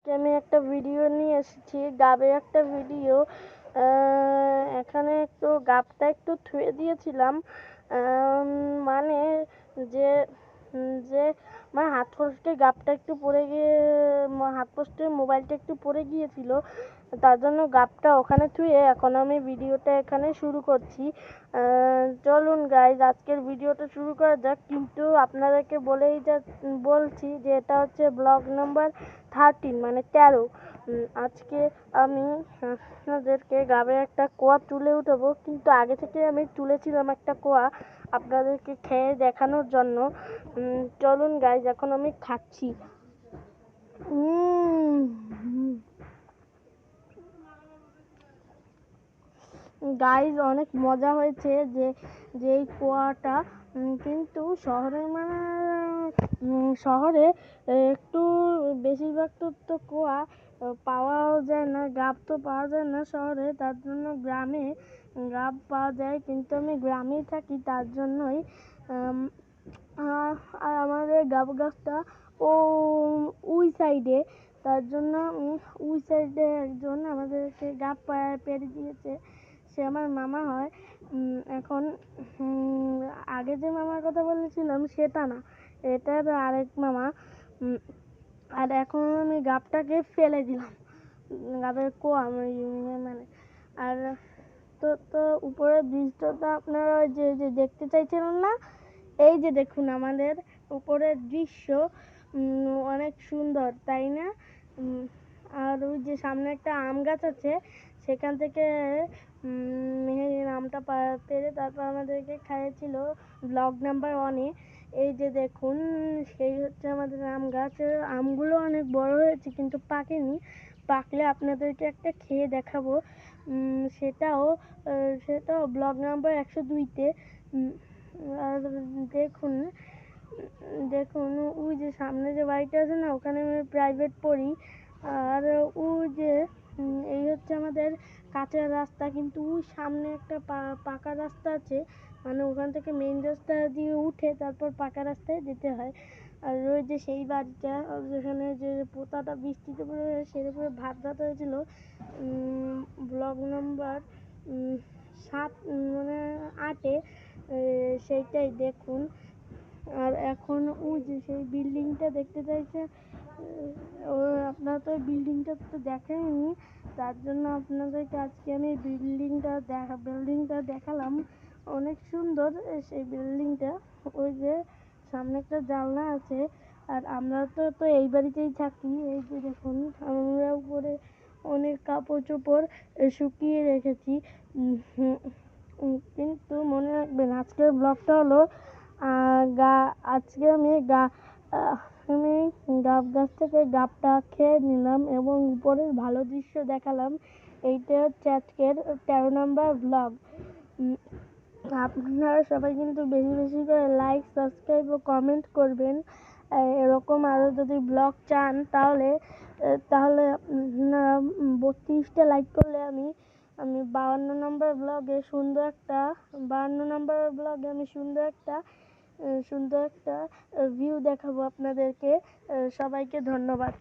আমি একটা ভিডিও নিয়ে এসেছি, গাবের একটা ভিডিও। এখানে একটু গাবটা একটু থুয়ে দিয়েছিলাম, মানে যে যে মানে হাত ফসকে গাবটা একটু পড়ে গিয়ে হাত ফসকে মোবাইলটা একটু পড়ে গিয়েছিল, তার জন্য গাবটা ওখানে থুয়ে এখন আমি ভিডিওটা এখানে শুরু করছি। চলুন গাইজ, আজকের ভিডিওটা শুরু করা যাক। কিন্তু আপনাদেরকে বলছি যে এটা হচ্ছে ব্লগ নাম্বার 13, মানে 13। আজকে আমি আপনাদেরকে গাবের একটা কোয়া তুলে উঠাবো, কিন্তু আগে থেকে আমি তুলেছিলাম একটা কোয়া আপনাদেরকে খেয়ে দেখানোর জন্য। চলুন গাইজ, এখন আমি খাচ্ছি। গাইজ, অনেক মজা হয়েছে যে এই কোয়াটা। কিন্তু শহরে একটু বেশিরভাগ তো কোয়া পাওয়াও যায় না, গাব তো পাওয়া যায় না শহরে, তার জন্য গ্রামে গাব পাওয়া যায়। কিন্তু আমি গ্রামেই থাকি, তার জন্যই আর আমাদের গাব গাছটা ওই সাইডে, তার জন্য ওই সাইডে একজন আমাদেরকে গাব পেড়ে দিয়েছে, সে আমার মামা হয়। এখন আগে যে মামার কথা বলেছিলাম সেটা না, এটা আরেক মামা। আর এখন আমি গাবটাকে ফেলে দিলাম, গাবের কোয়া মানে। আর তো উপরে ব্রিজটা তো আপনারা যে দেখতে চাইছিলেন না, এই যে দেখুন আমাদের উপরের দৃশ্য, অনেক সুন্দর, তাই না? আর ওই যে সামনে একটা আম গাছ আছে, সেখান থেকে মেহের আমটা পেরে তারপর আমাদেরকে খাইয়েছিল ব্লগ নাম্বার 1-এ। এই যে দেখুন, সেই হচ্ছে আমাদের আম গাছ। আমগুলো অনেক বড় হয়েছে কিন্তু পাকেনি, পাকলে আপনাদেরকে একটা খেয়ে দেখাবো। সেটাও ব্লগ নাম্বার 102-তে। আর দেখুন ওই যে সামনে যে বাড়িটা আছে না, ওখানে আমি প্রাইভেট পড়ি। আর ওই যে এই হচ্ছে আমাদের কাঁচা রাস্তা, কিন্তু ওই সামনে একটা পাকা রাস্তা আছে, মানে ওখান থেকে মেইন রাস্তা দিয়ে উঠে তারপর পাকা রাস্তায় যেতে হয়। আর ওই যে সেই বাড়িটা, যেখানে যে পোতাটা বৃষ্টিতে পড়ে সেরে পড়ে ভাত হয়েছিল, ব্লগ নাম্বার 7 মানে 8-এ, সেইটাই দেখুন। আর এখন ওই যে সেই বিল্ডিংটা দেখতে চাইছে, আপনারা তো বিল্ডিংটা তো দেখেননি, তার জন্য আপনাদেরকে আজকে আমি বিল্ডিংটা দেখালাম। অনেক সুন্দর সেই বিল্ডিংটা। ওই যে সামনে একটা জানলা আছে। আর আমরা তো এই বাড়িতেই থাকি। এই যে দেখুন, আমরা উপরে অনেক কাপড় চোপড় শুকিয়ে রেখেছি। কিন্তু মনে রাখবেন, আজকের ব্লগটা হলো আজকে আমি গাব গাছ থেকে গাবটা খেয়ে নিলাম এবং উপরের ভালো দৃশ্য দেখালাম। এইটা হচ্ছে আজকের 13 নম্বর ব্লগ। আপনারা সবাই কিন্তু বেশি বেশি করে লাইক, সাবস্ক্রাইব ও কমেন্ট করবেন। এরকম আরও যদি ব্লগ চান, তাহলে 32টা লাইক করলে আমি 52 নম্বর ব্লগে সুন্দর একটা ভিউ দেখাবো আপনাদেরকে। সবাইকে ধন্যবাদ।